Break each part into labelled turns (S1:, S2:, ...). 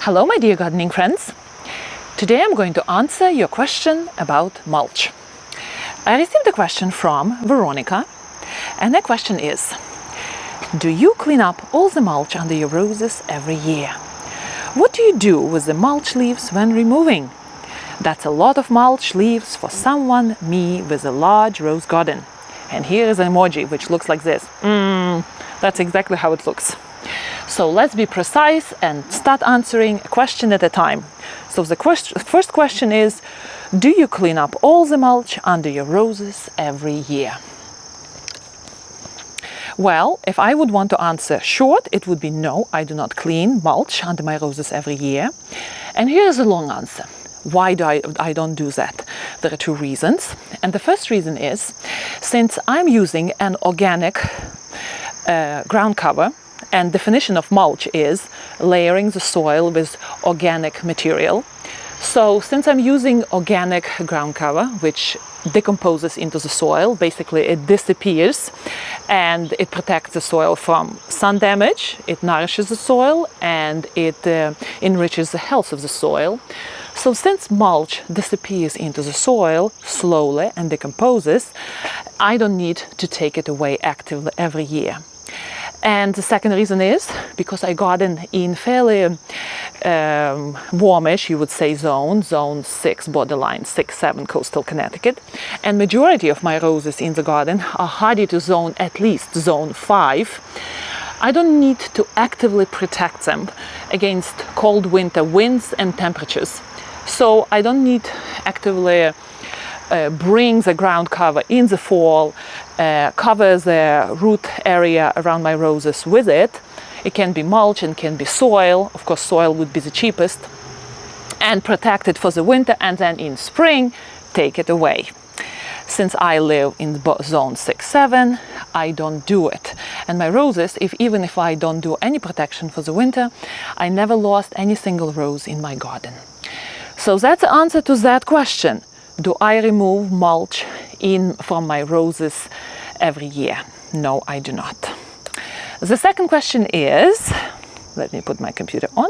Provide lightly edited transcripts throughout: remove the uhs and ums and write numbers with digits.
S1: Hello, my dear gardening friends. Today I'm going to answer your question about mulch. I received a question from Veronica, and the question is, do you clean up all the mulch under your roses every year? What do you do with the mulch leaves when removing? That's a lot of mulch leaves for someone, me, with a large rose garden. And here is an emoji which looks like this. That's exactly how it looks. So let's be precise and start answering a question at a time. So the first question is, do you clean up all the mulch under your roses every year? Well, if I would want to answer short, it would be no, I do not clean mulch under my roses every year. And here's a long answer. Why do I don't do that? There are two reasons. And the first reason is, since I'm using an organic ground cover, and definition of mulch is layering the soil with organic material. So since I'm using organic ground cover, which decomposes into the soil, basically it disappears and it protects the soil from sun damage, it nourishes the soil, and it enriches the health of the soil. So since mulch disappears into the soil slowly and decomposes, I don't need to take it away actively every year. And the second reason is because I garden in fairly warmish, you would say, zone 6, borderline 6, 7, coastal Connecticut. And majority of my roses in the garden are hardy to zone, at least zone 5. I don't need to actively protect them against cold winter winds and temperatures. So I don't need actively bring the ground cover in the fall, cover the root area around my roses with it. It can be mulch and can be soil. Of course, soil would be the cheapest. And protect it for the winter, and then in spring, take it away. Since I live in zone 6, 7, I don't do it. And my roses, even if I don't do any protection for the winter, I never lost any single rose in my garden. So that's the answer to that question. Do I remove mulch from my roses every year? No, I do not. The second question is, let me put my computer on.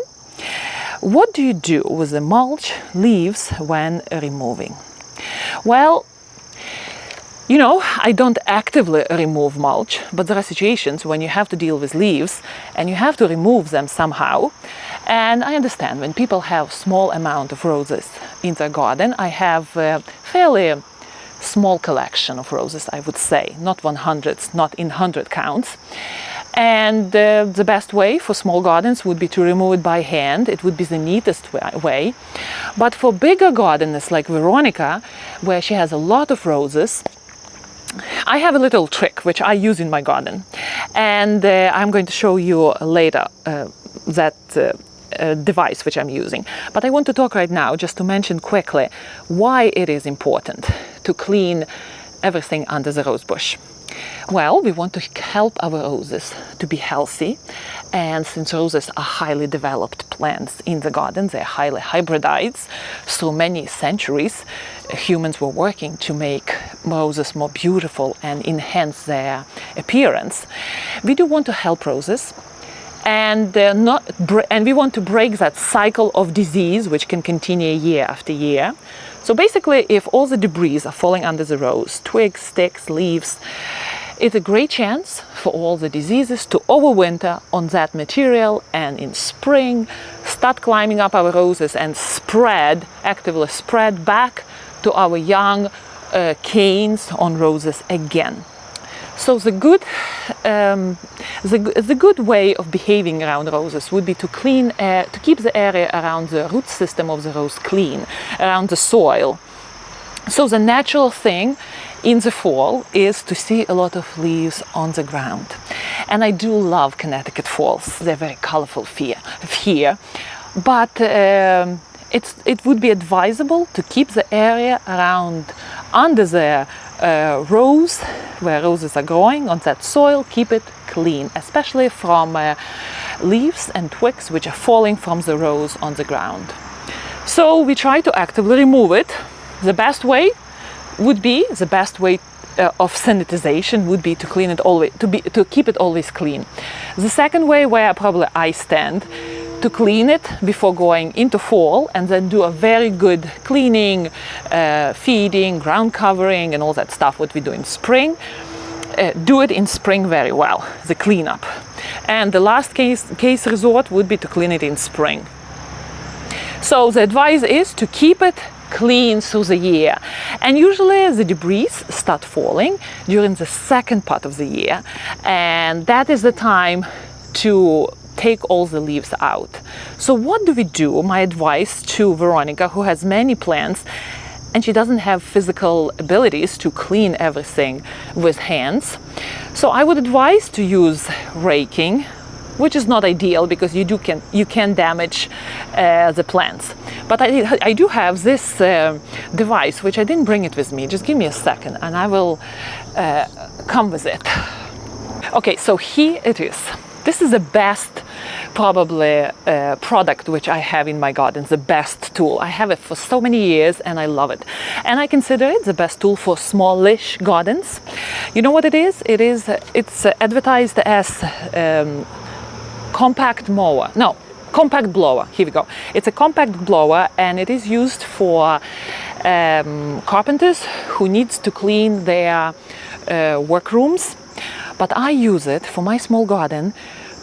S1: What do you do with the mulch leaves when removing? Well, I don't actively remove mulch, but there are situations when you have to deal with leaves and you have to remove them somehow. And I understand when people have small amount of roses in their garden. I have a fairly small collection of roses, I would say, not 100s, not in 100 counts. And the best way for small gardens would be to remove it by hand. It would be the neatest way. But for bigger gardeners like Veronica, where she has a lot of roses, I have a little trick which I use in my garden, and I'm going to show you later that device which I'm using. But I want to talk right now just to mention quickly why it is important to clean everything under the rose bush. Well, we want to help our roses to be healthy, and since roses are highly developed plants in the garden, they're highly hybridized. So many centuries, humans were working to make roses more beautiful and enhance their appearance. We do want to help roses, and we want to break that cycle of disease which can continue year after year. So basically, if all the debris are falling under the rose, twigs, sticks, leaves, it's a great chance for all the diseases to overwinter on that material, and in spring start climbing up our roses and actively spread back to our young canes on roses again. So the good way of behaving around roses would be to keep the area around the root system of the rose clean, around the soil. So the natural thing in the fall is to see a lot of leaves on the ground. And I do love Connecticut falls. They're very colorful here. But it would be advisable to keep the area under the rose, where roses are growing, on that soil, keep it clean, especially from leaves and twigs which are falling from the rose on the ground. So we try to actively remove it. The best way of sanitization would be to clean it always, to keep it always clean. The second way, where probably I stand, to clean it before going into fall, and then do a very good cleaning, feeding, ground covering, and all that stuff what we do in spring. Do it in spring very well, the cleanup. And the last case resort would be to clean it in spring. So the advice is to keep it clean through the year. And usually the debris start falling during the second part of the year. And that is the time to take all the leaves out. So what do we do? My advice to Veronica, who has many plants, and she doesn't have physical abilities to clean everything with hands. So I would advise to use raking, which is not ideal because you can damage the plants. But I do have this device, which I didn't bring it with me. Just give me a second and I will come with it. Okay, so here it is. This is the best probably product which I have in my garden, the best tool. I have it for so many years and I love it. And I consider it the best tool for smallish gardens. You know what it is? It's advertised as compact mower. No, compact blower. Here we go. It's a compact blower and it is used for carpenters who needs to clean their workrooms. But I use it for my small garden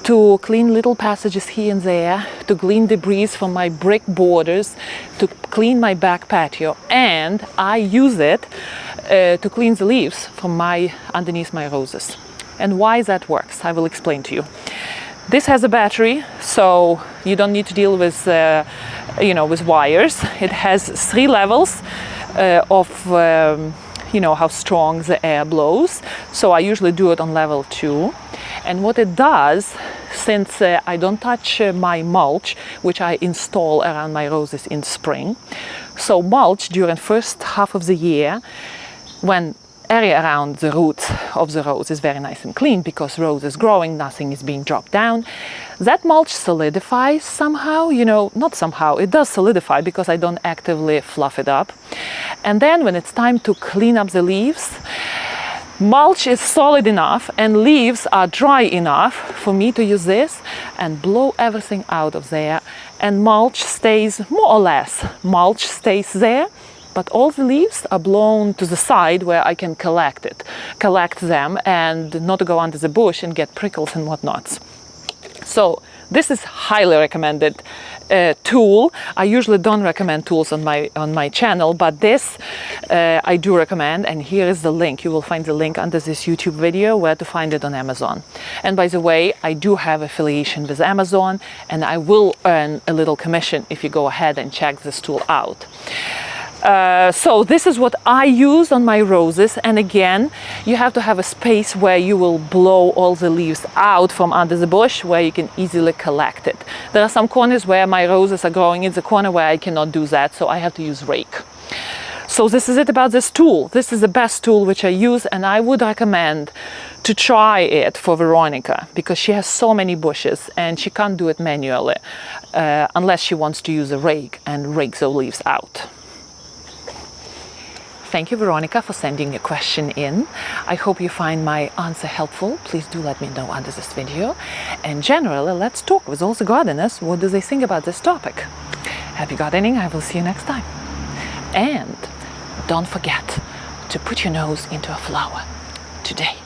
S1: to clean little passages here and there, to clean debris from my brick borders, to clean my back patio, and I use it to clean the leaves from underneath my roses. And why that works, I will explain to you. This has a battery, so you don't need to deal with, with wires. It has 3 levels of how strong the air blows. So I usually do it on level 2. And what it does, since I don't touch my mulch, which I install around my roses in spring. So mulch during first half of the year, when area around the roots of the rose is very nice and clean because rose is growing, nothing is being dropped down. That mulch solidifies somehow, not somehow, it does solidify because I don't actively fluff it up. And then when it's time to clean up the leaves, mulch is solid enough and leaves are dry enough for me to use this and blow everything out of there. And mulch stays more or less, mulch stays there. But all the leaves are blown to the side where I can collect them and not go under the bush and get prickles and whatnots. So this is highly recommended tool. I usually don't recommend tools on my channel, but this I do recommend, and here is the link. You will find the link under this YouTube video where to find it on Amazon. And by the way, I do have affiliation with Amazon and I will earn a little commission if you go ahead and check this tool out. So this is what I use on my roses, and again you have to have a space where you will blow all the leaves out from under the bush where you can easily collect it. There are some corners where my roses are growing in the corner where I cannot do that, so I have to use rake. So this is it about this tool. This is the best tool which I use, and I would recommend to try it for Veronica because she has so many bushes and she can't do it manually unless she wants to use a rake and rake the leaves out. Thank you, Veronica, for sending your question in. I hope you find my answer helpful. Please do let me know under this video. And generally, let's talk with all the gardeners. What do they think about this topic? Happy gardening. I will see you next time. And don't forget to put your nose into a flower today.